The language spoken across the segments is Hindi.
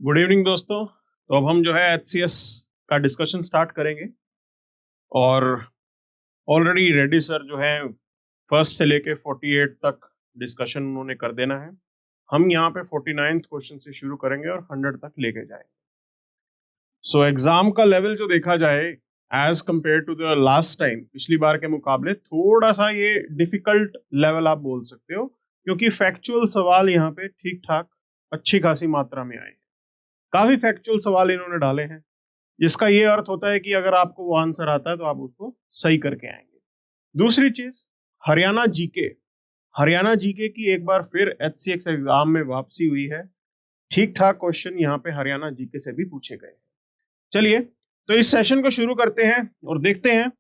गुड इवनिंग दोस्तों। तो अब हम जो है HCS का डिस्कशन स्टार्ट करेंगे और ऑलरेडी रेडी सर जो है फर्स्ट से लेके 48 तक डिस्कशन उन्होंने कर देना है। हम यहाँ पे 49th क्वेश्चन से शुरू करेंगे और 100 तक लेके जाएंगे। सो एग्जाम का लेवल जो देखा जाए as compare to the last time, पिछली बार के मुकाबले थोड़ा सा ये डिफिकल्ट लेवल आप बोल सकते हो, क्योंकि फैक्चुअल सवाल यहाँ पे ठीक ठाक अच्छी खासी मात्रा में आए। काफी फैक्चुअल सवाल इन्होंने डाले हैं, जिसका ये अर्थ होता है कि अगर आपको वो आंसर आता है तो आप उसको सही करके आएंगे। दूसरी चीज, हरियाणा जीके हरियाणा जीके की एक बार फिर HCX एग्जाम में वापसी हुई है। ठीक ठाक क्वेश्चन यहाँ पे हरियाणा जीके से भी पूछे गए। चलिए तो इस सेशन को शुरू करते हैं और देखते हैं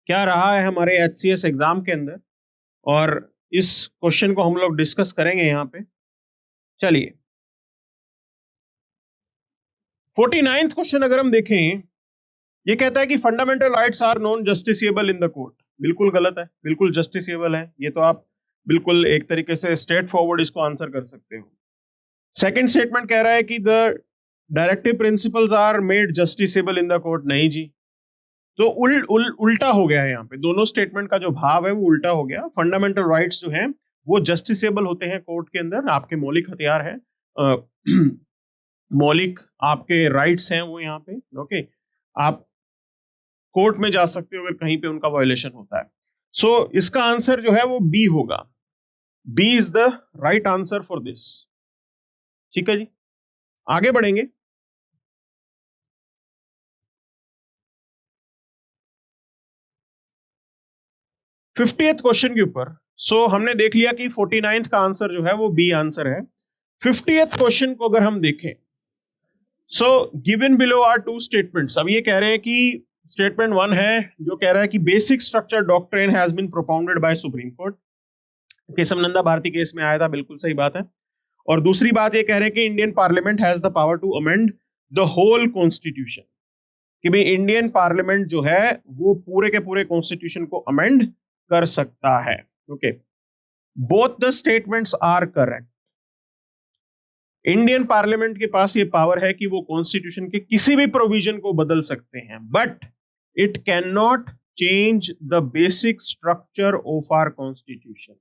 क्या रहा है हमारे HCS एग्जाम के अंदर, और इस क्वेश्चन को हम लोग डिस्कस करेंगे यहाँ पे। चलिए 49th क्वेश्चन अगर हम देखें, ये कहता है कि fundamental rights are non justiciable in the court. बिल्कुल गलत है, बिल्कुल जस्टिसिएबल है। ये तो आप बिल्कुल एक तरीके से स्ट्रेट फॉरवर्ड इसको आंसर कर सकते हो। सेकंड स्टेटमेंट कह रहा है कि the directive principles are made justiciable in the court. नहीं जी, तो उल्टा हो गया है। यहाँ पे दोनों स्टेटमेंट का जो भाव है वो उल्टा हो गया। फंडामेंटल राइट्स जो हैं वो जस्टिसिएबल होते हैं कोर्ट के अंदर। आपके मौलिक हथियार है, मौलिक आपके राइट्स हैं वो यहाँ पे। ओके, आप कोर्ट में जा सकते हो अगर कहीं पे उनका वायोलेशन होता है। सो इसका आंसर जो है वो बी होगा। B is the right answer for this. ठीक है जी, आगे बढ़ेंगे। फिफ्टियथ क्वेश्चन के ऊपर। सो हमने देख लिया कि 49th का आंसर जो है वो बी आंसर है। 50th क्वेश्चन को अगर हम देखें, so given below are two statements. अब ये कह रहे हैं कि स्टेटमेंट 1 है जो कह रहा है कि basic structure doctrine has been propounded by supreme court. Kesavananda Bharati case में आया था, बिल्कुल सही बात है। और दूसरी बात ये कह रहे हैं कि Indian parliament has the power to amend the whole constitution, कि भाई इंडियन पार्लियामेंट जो है वो पूरे के पूरे कॉन्स्टिट्यूशन को अमेंड कर सकता है। Okay, both the statements are correct. Indian parliament के पास ये पावर है कि वो कॉन्स्टिट्यूशन के किसी भी प्रोविजन को बदल सकते हैं, but it can not change the basic structure of our constitution.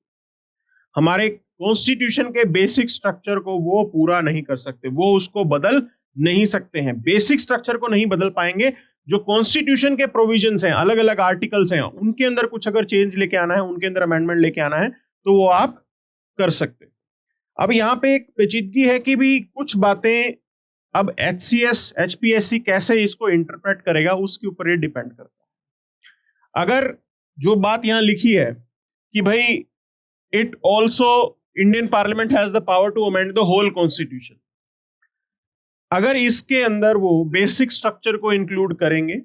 हमारे कॉन्स्टिट्यूशन के बेसिक स्ट्रक्चर को वो पूरा नहीं कर सकते, वो उसको बदल नहीं सकते हैं। बेसिक स्ट्रक्चर को नहीं बदल पाएंगे। जो कॉन्स्टिट्यूशन के प्रोविजंस हैं, अलग अलग आर्टिकल्स हैं, उनके अंदर कुछ अगर चेंज लेके आना है, उनके अंदर अमेंडमेंट लेके आना है, तो वो आप कर सकते हैं। अब यहाँ पे एक पेचीदगी है कि भी कुछ बातें अब HCS HPSC कैसे इसको इंटरप्रेट करेगा उसके ऊपर ये डिपेंड करता है। अगर जो बात यहाँ लिखी है कि भाई it also Indian parliament has the power to amend the whole constitution, अगर इसके अंदर वो बेसिक स्ट्रक्चर को इंक्लूड करेंगे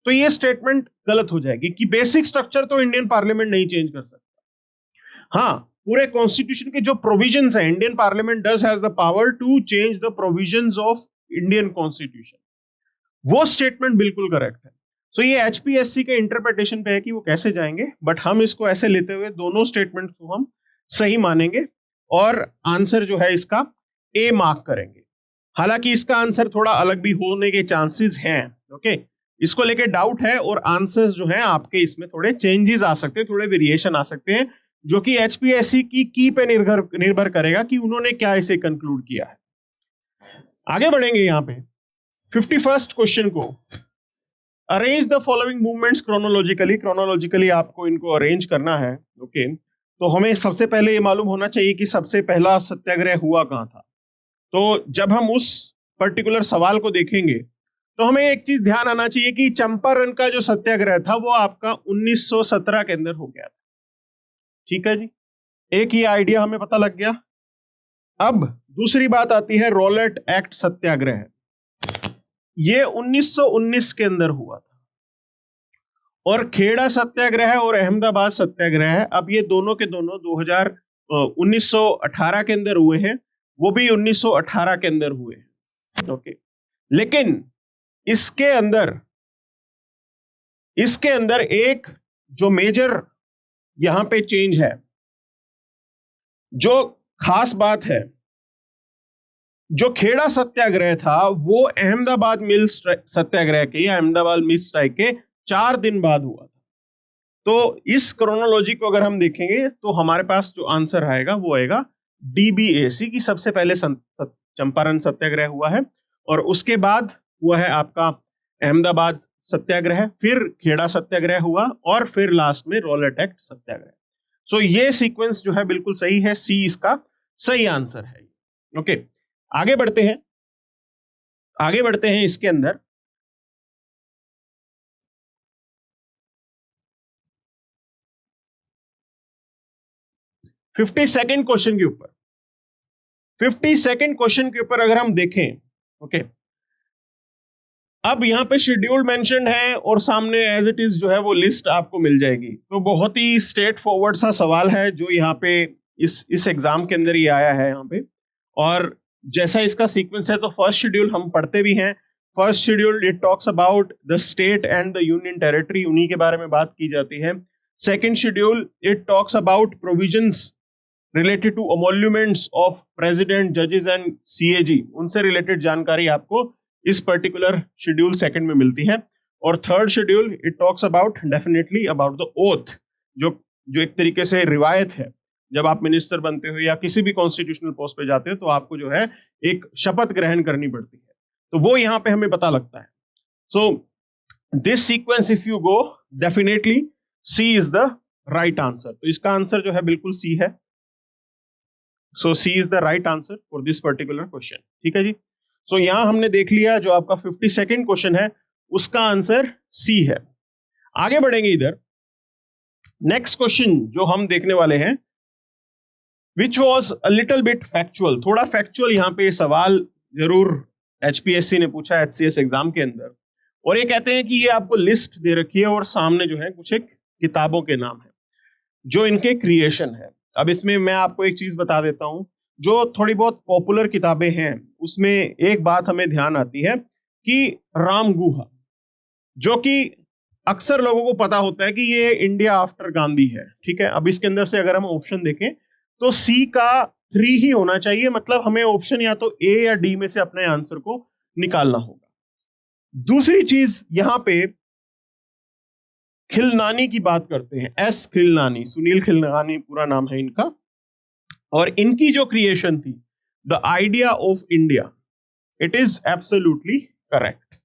तो ये स्टेटमेंट गलत हो जाएगी कि बेसिक स्ट्रक्चर तो इंडियन पार्लियामेंट नहीं चेंज कर सकता। हाँ, पूरे कॉन्स्टिट्यूशन के जो प्रोविजंस हैं, Indian parliament does has the power to change the provisions of Indian constitution, वो स्टेटमेंट बिल्कुल करेक्ट है। सो ये HPSC के इंटरप्रिटेशन पे है कि वो कैसे जाएंगे, बट हम इसको ऐसे लेते हुए दोनों स्टेटमेंट को हम सही मानेंगे और आंसर जो है इसका ए मार्क करेंगे। हालांकि इसका आंसर थोड़ा अलग भी होने के चांसेस हैं। ओके, इसको लेके डाउट है और आंसर्स जो है आपके इसमें थोड़े चेंजेस आ सकते हैं, थोड़े वेरिएशन आ सकते हैं, जो कि HPSC की पे निर्भर करेगा कि उन्होंने क्या इसे कंक्लूड किया है। आगे बढ़ेंगे यहाँ पे 51st क्वेश्चन को। Arrange the following movements chronologically आपको इनको अरेंज करना है। ओके, तो हमें सबसे पहले ये मालूम होना चाहिए कि सबसे पहला सत्याग्रह हुआ कहाँ था। तो जब हम उस पर्टिकुलर सवाल को देखेंगे तो हमें एक चीज ध्यान आना चाहिए कि चंपारण का जो सत्याग्रह था वो आपका 1917 के अंदर हो गया था। ठीक है जी, एक ही आइडिया हमें पता लग गया। अब दूसरी बात आती है रॉलेट एक्ट सत्याग्रह। ये 1919 के अंदर हुआ था। और खेड़ा सत्याग्रह और अहमदाबाद सत्याग्रह, अब ये दोनों के दोनों 1918 के अंदर हुए हैं, वो भी 1918 के अंदर हुए हैं। ओके, लेकिन इसके अंदर एक जो मेजर यहां पे चेंज है, जो खास बात है, जो खेड़ा सत्याग्रह था वो अहमदाबाद मिल सत्याग्रह के या अहमदाबाद मिल स्ट्राइक के 4 दिन बाद हुआ था। तो इस क्रोनोलॉजी को अगर हम देखेंगे तो हमारे पास जो आंसर आएगा वो आएगा डीबीएसी की सबसे पहले चंपारण सत्याग्रह हुआ है और उसके बाद हुआ है आपका अहमदाबाद सत्याग्रह, फिर खेड़ा सत्याग्रह हुआ और फिर लास्ट में रॉलेट एक्ट सत्याग्रह। सो ये सीक्वेंस जो है बिल्कुल सही है, सी इसका सही आंसर है। ओके, आगे बढ़ते हैं। आगे बढ़ते हैं इसके अंदर 52nd क्वेश्चन के ऊपर। 52nd क्वेश्चन के ऊपर अगर हम देखें, ओके, अब यहां पे शेड्यूल मेंशन्ड है और सामने एज इट इज जो है वो लिस्ट आपको मिल जाएगी। तो बहुत ही स्ट्रेट फॉरवर्ड सा सवाल है जो यहाँ पे इस एग्जाम के अंदर ही आया है यहाँ पे। और जैसा इसका सीक्वेंस है तो फर्स्ट शेड्यूल हम पढ़ते भी हैं। First schedule it talks about the state and the union territory, उन्हीं के बारे में बात की जाती है। Second schedule it talks about provisions related to emoluments of president, जजेस एंड सीएजी, उनसे रिलेटेड जानकारी आपको इस पर्टिकुलर शेड्यूल सेकंड में मिलती है। और third schedule it talks about definitely about the oath, जो एक तरीके से रिवायत है, जब आप मिनिस्टर बनते हो या किसी भी कॉन्स्टिट्यूशनल पोस्ट पे जाते हो तो आपको जो है एक शपथ ग्रहण करनी पड़ती है, तो वो यहाँ पे हमें पता लगता है। So this sequence if you go, definitely C is the right answer. तो इसका आंसर जो है बिल्कुल सी है। So C is the right answer for this particular question. ठीक है जी। सो यहां हमने देख लिया जो आपका 52nd क्वेश्चन है उसका आंसर सी है। आगे बढ़ेंगे इधर, नेक्स्ट क्वेश्चन जो हम देखने वाले हैं which was a little bit factual, थोड़ा फैक्चुअल यहाँ पे सवाल जरूर एचपीएससी ने पूछा एचसीएस एग्जाम के अंदर। और ये कहते हैं कि ये आपको लिस्ट दे रखी है और सामने जो है कुछ एक किताबों के नाम है जो इनके क्रिएशन है। अब इसमें मैं आपको एक चीज बता देता हूं, जो थोड़ी बहुत पॉपुलर किताबें हैं उसमें एक बात हमें ध्यान आती है कि राम गुहा, जो कि अक्सर लोगों को पता होता है कि ये इंडिया आफ्टर गांधी है। ठीक है, अब इसके अंदर से अगर हम ऑप्शन देखें तो सी का 3 ही होना चाहिए, मतलब हमें ऑप्शन या तो ए या डी में से अपने आंसर को निकालना होगा। दूसरी चीज यहां पे खिलनानी की बात करते हैं, एस खिलनानी, सुनील खिलनानी पूरा नाम है इनका, और इनकी जो क्रिएशन थी the idea of India, it is absolutely correct.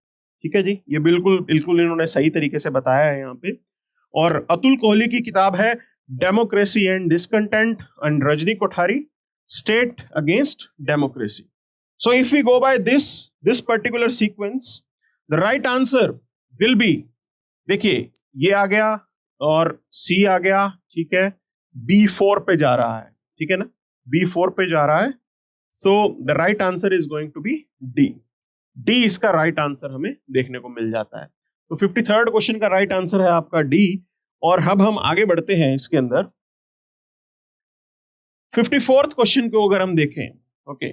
ठीक है जी, ये बिल्कुल बिल्कुल इन्होंने सही तरीके से बताया है यहाँ पे। और अतुल कोहली की किताब है democracy and discontent and Rajni Kothari state against democracy. So if we go by this particular sequence, the right answer will be, देखिए ये आ गया और सी आ गया, ठीक है, B4 पे जा रहा है, ठीक है ना, B4 पे जा रहा है। So the right answer is going to be D. D इसका राइट आंसर हमें देखने को मिल जाता है। तो 53rd क्वेश्चन का राइट आंसर है आपका डी। और अब हम आगे बढ़ते हैं इसके अंदर 54th क्वेश्चन को अगर हम देखें, okay,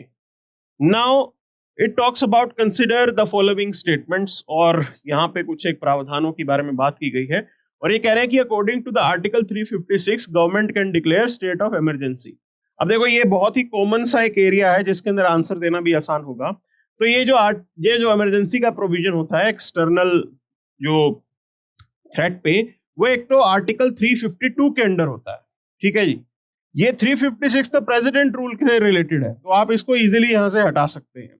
now it talks about consider the following statements, और यहाँ पे कुछ एक प्रावधानों के बारे में बात की गई है और ये कह रहे हैं कि according to the article 356 government can declare state of emergency. अब देखो ये बहुत ही कॉमन सा एक एरिया है जिसके अंदर आंसर देना भी आसान होगा। तो ये जो इमरजेंसी का प्रोविजन होता है एक्सटर्नल जो थ्रेट पे, वो एक तो आर्टिकल 352 के अंडर होता है। ठीक है जी, ये 356 तो प्रेसिडेंट रूल से रिलेटेड है, तो आप इसको इजीली यहां से हटा सकते हैं।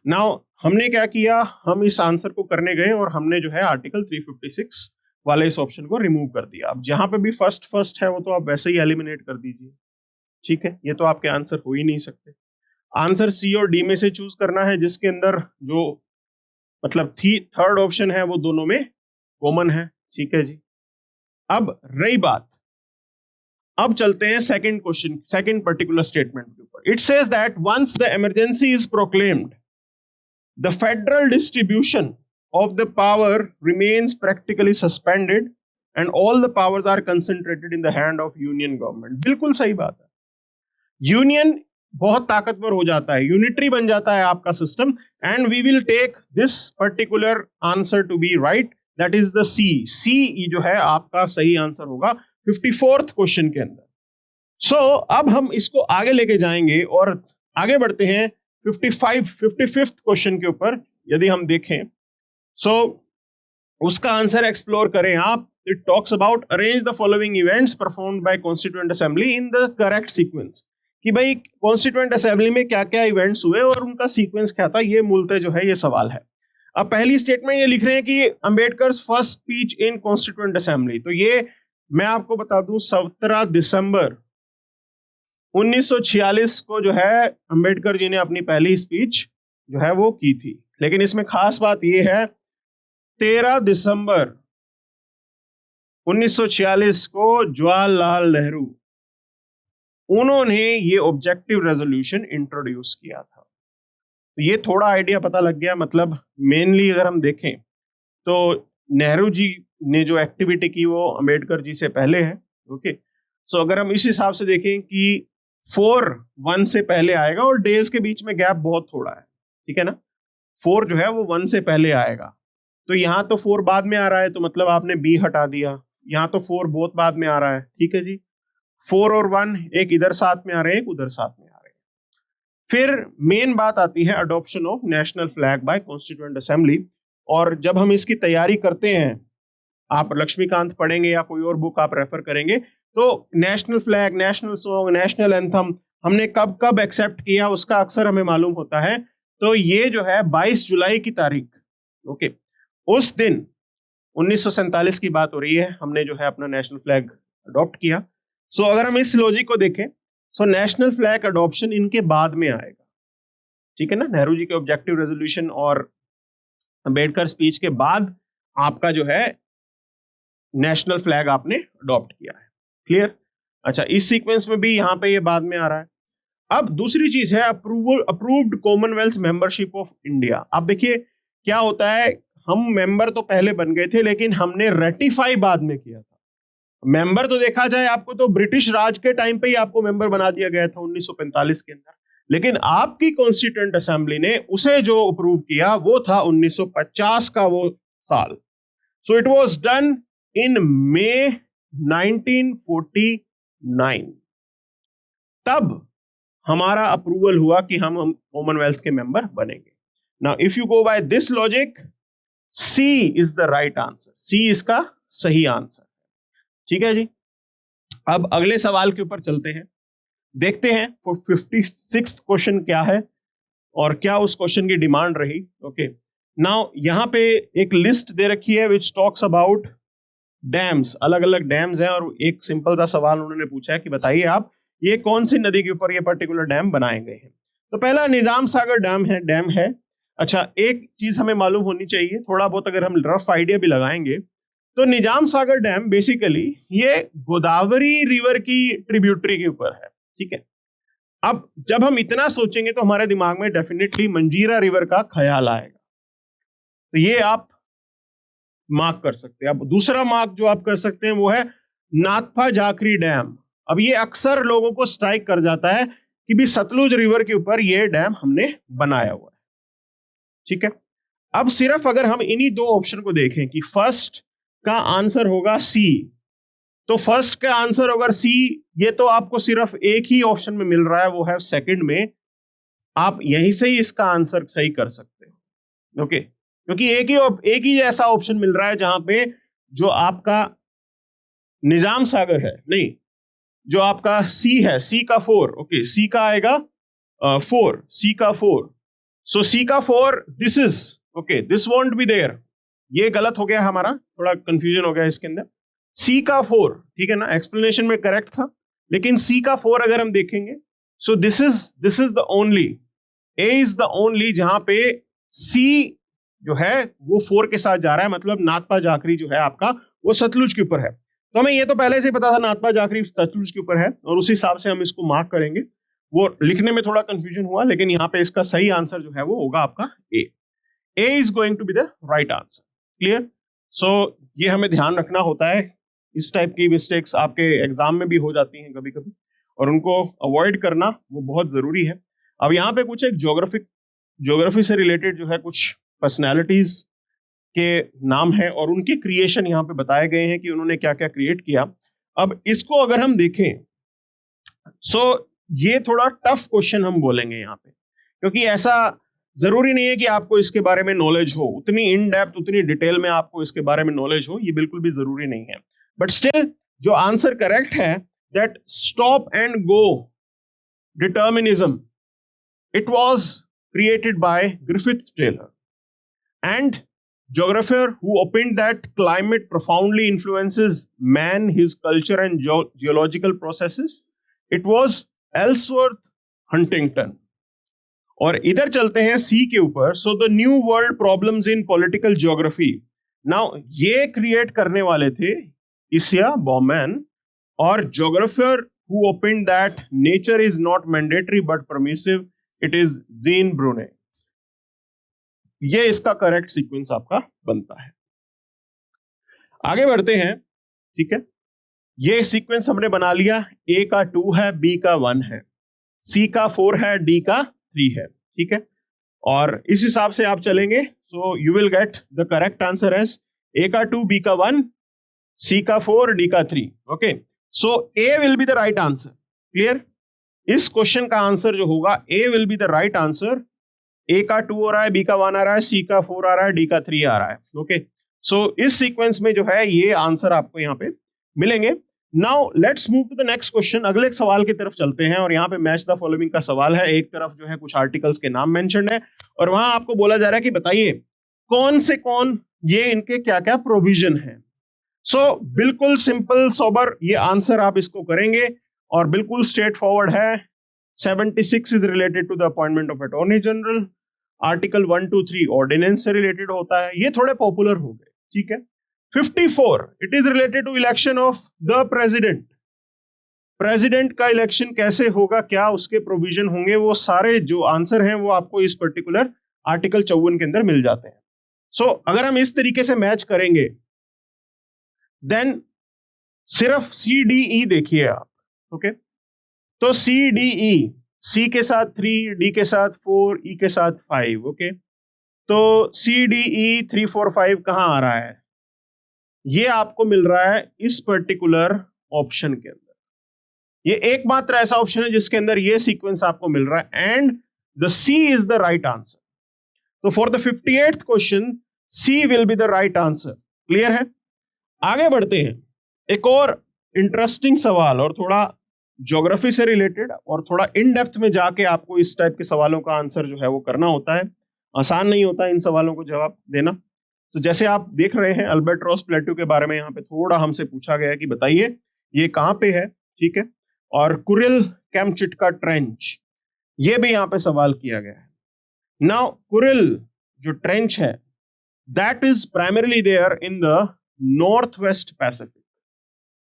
नाउ हमने क्या किया, हम इस आंसर को करने गए और हमने जो है आर्टिकल 356 वाले इस ऑप्शन को रिमूव कर दिया। अब जहां पे भी फर्स्ट है वो तो आप वैसे ही एलिमिनेट कर दीजिए। ठीक है, ये तो आपके आंसर हो ही नहीं सकते। आंसर सी और डी में से चूज करना है, जिसके अंदर जो मतलब थर्ड ऑप्शन है वो दोनों में कॉमन है। ठीक है जी, अब रही बात, अब चलते हैं second question, second particular statement के ऊपर। It says that once the emergency is proclaimed, the federal distribution of the power remains practically suspended and all the powers are concentrated in the hand of union government। बिल्कुल सही बात है, यूनियन बहुत ताकतवर हो जाता है, यूनिटरी बन जाता है आपका system, and we will take this particular answer to be right, that is the C. C जो है आपका सही आंसर होगा 54th क्वेश्चन के अंदर। सो अब हम इसको आगे लेके जाएंगे और आगे बढ़ते हैं 55th क्वेश्चन के ऊपर यदि हम देखें, सो उसका आंसर एक्सप्लोर करें आप, it talks about arrange the following events performed by constituent assembly in the correct sequence, कि भाई कॉन्स्टिट्यूएंट असेंबली में क्या क्या इवेंट्स हुए और उनका सीक्वेंस क्या था, ये मूलतः जो है ये सवाल है। अब पहली स्टेटमेंट ये लिख रहे हैं कि Ambedkar's first speech in constituent assembly, तो ये मैं आपको बता दूं 17 दिसंबर 1946 को जो है अंबेडकर जी ने अपनी पहली स्पीच जो है वो की थी। लेकिन इसमें खास बात ये है 13 दिसंबर 1946 को जवाहरलाल नेहरू उन्होंने ये ऑब्जेक्टिव रेजोल्यूशन इंट्रोड्यूस किया था। तो ये थोड़ा आइडिया पता लग गया, मतलब मेनली अगर हम देखें तो नेहरू जी ने जो एक्टिविटी की वो अंबेडकर जी से पहले है। ओके, सो अगर हम इस हिसाब से देखें कि 4-1 से पहले आएगा और डेज के बीच में गैप बहुत थोड़ा है, ठीक है ना, 4 जो है वो 1 से पहले आएगा। तो यहाँ तो 4 बाद में आ रहा है, तो मतलब आपने बी हटा दिया, यहाँ तो 4 बहुत बाद में आ रहा है, ठीक है जी। 4 और 1 एक इधर साथ में आ रहे हैं, एक उधर साथ में आ रहे हैं। फिर मेन बात आती है adoption of national flag by constituent assembly, और जब हम इसकी तैयारी करते हैं, आप लक्ष्मीकांत पढ़ेंगे या कोई और बुक आप रेफर करेंगे, तो national flag, national song, national anthem हमने कब कब एक्सेप्ट किया उसका अक्सर हमें मालूम होता है। तो ये जो है 22 जुलाई की तारीख, ओके, उस दिन 1947 की बात हो रही है, हमने जो है अपना नेशनल फ्लैग अडॉप्ट किया। सो अगर हम इस लॉजिक को देखें, सो नेशनल फ्लैग अडॉप्शन इनके बाद में आएगा, ठीक है ना, नेहरू जी के ऑब्जेक्टिव रेजोल्यूशन और अंबेडकर स्पीच के बाद आपका जो है नेशनल फ्लैग आपने अडॉप्ट किया है। क्लियर? अच्छा, इस सीक्वेंस में भी यहां पे ये बाद में आ रहा है। अब दूसरी चीज है approved Commonwealth membership of India. अब देखिए क्या होता है, हम मेंबर तो पहले बन गए थे लेकिन हमने रेटिफाई बाद में किया था। मेंबर तो देखा जाए आपको तो ब्रिटिश राज के टाइम पे ही आपको मेंबर बना दिया गया था 1945 के अंदर, लेकिन आपकी कॉन्स्टिट्यूएंट असेंबली ने उसे जो अप्रूव किया वो था 1950 का वो साल। So it was done in May 1949। तब हमारा अप्रूवल हुआ कि हम कॉमनवेल्थ के मेंबर बनेंगे। Now if you go by this logic, C is the right answer, C इसका सही आंसर, ठीक है जी। अब अगले सवाल के ऊपर चलते हैं, देखते हैं 56th क्वेश्चन क्या है और क्या उस क्वेश्चन की डिमांड रही। ओके, नाउ यहां पे एक लिस्ट दे रखी है विच टॉक्स अबाउट डैम्स, अलग अलग डैम्स हैं, और एक सिंपल सा सवाल उन्होंने पूछा है कि बताइए आप ये कौन सी नदी के ऊपर ये पर्टिकुलर डैम बनाए गए हैं। तो पहला निजाम सागर डैम है। अच्छा, एक चीज हमें मालूम होनी चाहिए, थोड़ा बहुत अगर हम रफ आइडिया भी लगाएंगे, तो निजाम सागर डैम बेसिकली ये गोदावरी रिवर की ट्रिब्यूटरी के ऊपर है, ठीक है। अब जब हम इतना सोचेंगे तो हमारे दिमाग में डेफिनेटली मंजीरा रिवर का ख्याल आएगा, तो ये आप मार्क कर सकते हैं। अब दूसरा मार्क जो आप कर सकते हैं वो है नाथपा जाखरी डैम। अब ये अक्सर लोगों को स्ट्राइक कर जाता है कि भी सतलुज रिवर के ऊपर ये डैम हमने बनाया हुआ है, ठीक है। अब सिर्फ अगर हम इन्हीं दो ऑप्शन को देखें कि फर्स्ट का आंसर होगा सी, तो फर्स्ट का आंसर अगर सी, ये तो आपको सिर्फ एक ही ऑप्शन में मिल रहा है, वो है सेकंड में। आप यहीं से ही इसका आंसर सही कर सकते हो, ओके, क्योंकि एक ही ऐसा ऑप्शन मिल रहा है जहां पे जो आपका निजाम सागर है, नहीं, जो आपका सी है, सी का 4, ओके, सी का आएगा 4, सी का 4, सो सी का 4, this is okay, this won't be there, ये गलत हो गया हमारा, थोड़ा कंफ्यूजन हो गया इसके अंदर। सी का 4, ठीक है ना, एक्सप्लेनेशन में करेक्ट था, लेकिन सी का 4 अगर हम देखेंगे, so this is the only, A is the only जहां पे सी जो है वो 4 के साथ जा रहा है, मतलब नाथपा जाखरी जो है आपका वो सतलुज के ऊपर है। तो हमें ये तो पहले से पता था नाथपा जाखरी सतलुज के ऊपर है, और उस हिसाब से हम इसको मार्क करेंगे। वो लिखने में थोड़ा कंफ्यूजन हुआ, लेकिन यहाँ पे इसका सही आंसर जो है वो होगा आपका A is going to be the right answer. Clear? So ये हमें ध्यान रखना होता है, इस टाइप की मिस्टेक्स आपके एग्जाम में भी हो जाती हैं कभी कभी, और उनको अवॉइड करना वो बहुत जरूरी है। अब यहाँ पे कुछ एक ज्योग्राफी से रिलेटेड जो है कुछ पर्सनैलिटीज के नाम है और उनके क्रिएशन यहाँ पे बताए गए हैं कि उन्होंने क्या क्या क्रिएट किया। अब इसको अगर हम देखें, सो ये थोड़ा टफ क्वेश्चन हम बोलेंगे यहाँ पे, क्योंकि ऐसा जरूरी नहीं है कि आपको इसके बारे में नॉलेज हो, उतनी इन डेप्थ, उतनी डिटेल में आपको इसके बारे में नॉलेज हो, ये बिल्कुल भी जरूरी नहीं है। बट स्टिल जो आंसर करेक्ट है, that stop and go determinism, it was created by Griffith Taylor, and geographer who opined that climate profoundly influences man, his culture and geological processes, it was Ellsworth Huntington. और इधर चलते हैं सी के ऊपर। So the new world problems in political geography, now ये क्रिएट करने वाले थे इसिया बॉमैन, और geographer who opened that nature is not mandatory but permissive, it is gene ब्रूने। ये इसका करेक्ट सीक्वेंस आपका बनता है। आगे बढ़ते हैं, ठीक है। ये सीक्वेंस हमने बना लिया, ए का 2 है, बी का 1 है, सी का 4 है, डी का 3 है, ठीक है। और इस हिसाब से आप चलेंगे, so you will get the correct answer as A का 2, बी का 1, सी का 4, डी का 3। Okay, so A will be the right answer. Clear? इस क्वेश्चन का आंसर जो होगा, A will be the right answer. A का 2 हो रहा है, बी का 1 आ रहा है, सी का 4 आ रहा है, डी का 3 आ रहा है। ओके, सो इस सीक्वेंस में जो है ये आंसर आपको यहाँ पे मिलेंगे। Now let's move to the next question. अगले सवाल की तरफ चलते हैं, और यहाँ पे मैच द फॉलोइंग का सवाल है। एक तरफ जो है कुछ आर्टिकल्स के नाम मेंशन्ड है, और वहां आपको बोला जा रहा है कि बताइए कौन से कौन ये इनके क्या क्या प्रोविजन है। सो बिल्कुल सिंपल सोबर ये आंसर आप इसको करेंगे, और बिल्कुल स्ट्रेट फॉरवर्ड है। 76 is related to the appointment of attorney general, article 1, 2, 3 ordinance से रिलेटेड होता है, ये थोड़े पॉपुलर हो गए, ठीक है। 54 it is related to election of the president. President का इलेक्शन कैसे होगा, क्या उसके प्रोविजन होंगे, वो सारे जो आंसर हैं वो आपको इस पर्टिकुलर आर्टिकल 54 के अंदर मिल जाते हैं। सो अगर हम इस तरीके से मैच करेंगे, देन सिर्फ सी डी ई देखिए आप। ओके, तो सी डी ई, सी के साथ 3, डी के साथ 4, ई के साथ 5। ओके, तो सी डी ई 3, 4, 5 कहां आ रहा है? ये आपको मिल रहा है इस पर्टिकुलर ऑप्शन के अंदर। ये एकमात्र ऐसा ऑप्शन है जिसके अंदर ये सीक्वेंस आपको मिल रहा है, and the C is the right answer. तो for the 58th question C will be the right answer. Clear है? आगे बढ़ते हैं, एक और इंटरेस्टिंग सवाल, और थोड़ा ज्योग्राफी से रिलेटेड, और थोड़ा इन डेप्थ में जाके आपको इस टाइप के सवालों का आंसर जो है वो करना होता है। आसान नहीं होता इन सवालों को जवाब देना। तो जैसे आप देख रहे हैं, अल्बर्ट्रोस प्लेटू के बारे में यहाँ पे थोड़ा हमसे पूछा गया है कि बताइए ये कहाँ पे है, ठीक है। और कुरिल कैमचिटका ट्रेंच, ये भी यहाँ पे सवाल किया गया है। नाउ कुरिल जो ट्रेंच है, that is primarily there in the north west Pacific.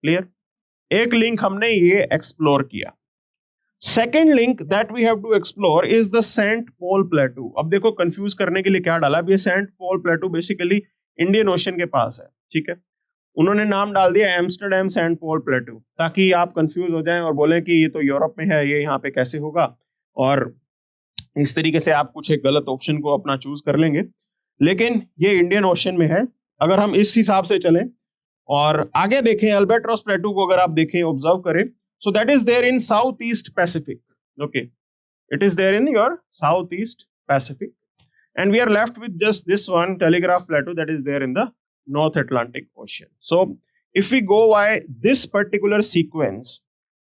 Clear? एक लिंक हमने ये एक्सप्लोर किया। Second link that we have to explore is the Saint Paul plateau. अब देखो कंफ्यूज करने के लिए क्या डाला, ये Saint Paul plateau basically Indian ocean के पास है, ठीक है। उन्होंने नाम डाल दिया एम्स्टरडैम सेंट पॉल प्लेटू, ताकि आप कंफ्यूज हो जाएं और बोलें कि ये तो यूरोप में है, ये यहाँ पे कैसे होगा, और इस तरीके से आप कुछ एक गलत ऑप्शन को अपना चूज कर लेंगे। लेकिन ये इंडियन ओशन में है। अगर हम इस हिसाब से चलें और आगे देखें, अल्बर्ट्रोस प्लेटू को अगर आप देखें, ऑब्जर्व करें, so that is there in Southeast Pacific. Okay, it is there in your Southeast Pacific, and we are left with just this one Telegraph Plateau that is there in the North Atlantic Ocean. So if we go by this particular sequence,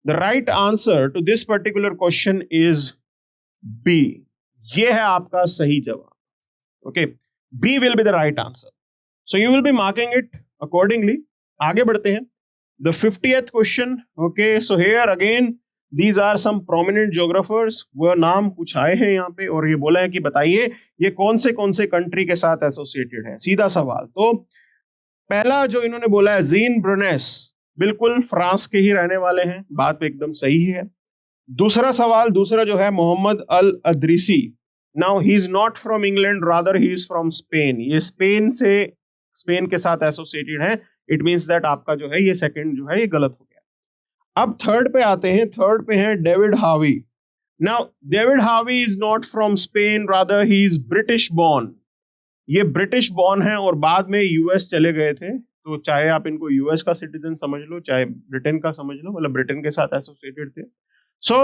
the right answer to this particular question is B. ये है आपका सही जवाब। Okay, B will be the right answer. So you will be marking it accordingly. आगे बढ़ते हैं, the 50th question. Okay, so here again these are some prominent geographers. वो नाम कुछ आए हैं यहाँ पे, और ये बोला है कि बताइए ये कौन से कंट्री के साथ एसोसिएटेड है। सीधा सवाल, तो पहला जो इन्होंने बोला है जीन ब्रूनेस, बिल्कुल फ्रांस के ही रहने वाले हैं, बात एकदम सही है। दूसरा सवाल, दूसरा जो है Muhammad Al Idrisi. Now he is not from England, rather he is from Spain. ये स्पेन के साथ एसोसिएटेड है। इट मींस दैट आपका जो है ये सेकंड जो है ये गलत हो गया। अब थर्ड पे आते हैं, थर्ड पे है डेविड हावी। नाउ डेविड हावी is not from Spain, rather he is British born. ये ब्रिटिश बॉर्न है और बाद में यूएस चले गए थे, तो चाहे आप इनको यूएस का सिटीजन समझ लो, चाहे ब्रिटेन का समझ लो, मतलब ब्रिटेन के साथ एसोसिएटेड थे। सो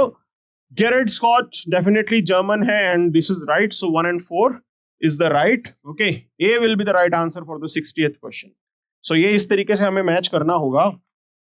Gerhard Scott definitely German है and this is right, so 1 and 4 is the right. Okay, A will be the right answer for the 60th question. So ये इस तरीके से हमें मैच करना होगा.